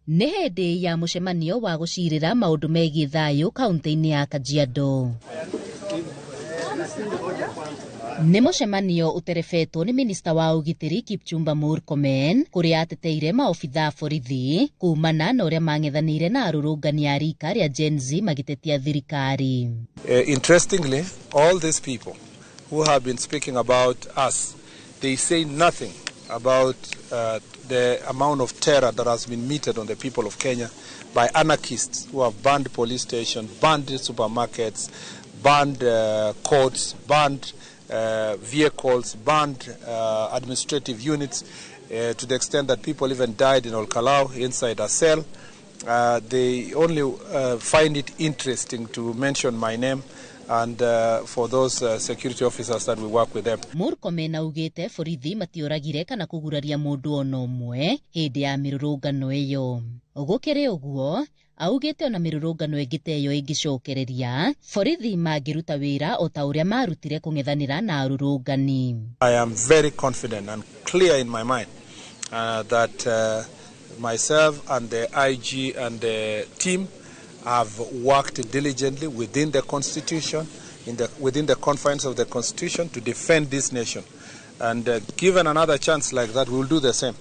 Nĩ hĩndĩ ya mũcemanio wa gũcirĩra maũndũ megiĩ thayũ kaunti-inĩ ya Kajiado. Nĩ mũcemanio ũterebetwo nĩ minista wa ũgitĩri Kipchumba Murkomen kũrĩa ateteire maobitha borithi kumana na ũrĩa mang'ethanĩire na arũrũngani a rika rĩa Gen Z magĩtetia thirikari. Interestingly, all these people who have been speaking about us, they say nothing about the amount of terror that has been meted on the people of Kenya by anarchists who have banned police stations, banned supermarkets, banned courts, banned vehicles, banned administrative units, to the extent that people even died in Olkalau inside a cell. They only find it interesting to mention my name and for those security officers that we work with them. Murkomen augĩte borithi matioragire kana kũguraria mũndũ ona ũmwe hĩndĩ ya mĩrũrũngano ĩyo. Gũkĩrĩ ũguo, augĩte ona mĩrũrũngano ĩngĩ ta ĩyo ĩngĩcokereria, borithi mangĩruta wĩra o ta ũrĩa marutire kũng'ethanĩra na arũrũngani. I am very confident and clear in my mind that myself and the IG and the team have worked diligently within the Constitution, within the confines of the Constitution, to defend this nation. And given another chance like that, we will do the same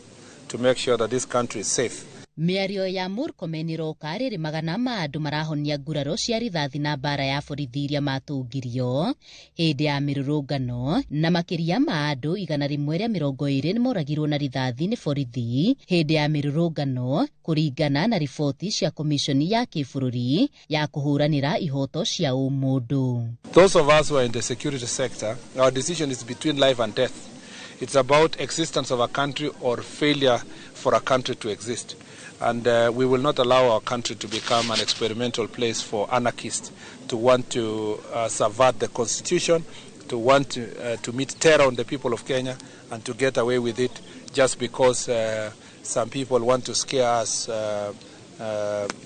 to make sure that this country is safe. Mĩario ya Murkomen ĩroka rĩrĩ magana ma andũ marahonia nguraro cia rithathi na mbara ya borithi iria matũngirio hĩndĩ ya mĩrũrũngano, na makĩria ma andũ 120 nĩ moragirwo na rithathi nĩ borithi hĩndĩ ya mĩrũrũngano, kũringana na riboti cia komishoni ya kĩbũrũri ya kũhũranĩra ihoto cia ũmũndũ. Those of us who are in the security sector, our decision is between life and death. It's about existence of a country or failure for a country to exist. And we will not allow our country to become an experimental place for anarchists to want to subvert the constitution, to want to meet terror on the people of Kenya and to get away with it just because some people want to scare us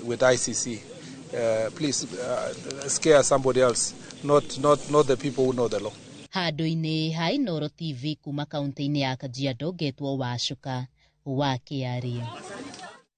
with ICC. Please scare somebody else, not the people who know the law. Handũ-inĩ ha Inooro TV kuma kaunti-inĩ ya Kajiado, Getwo Wacuka wa Kĩarĩ.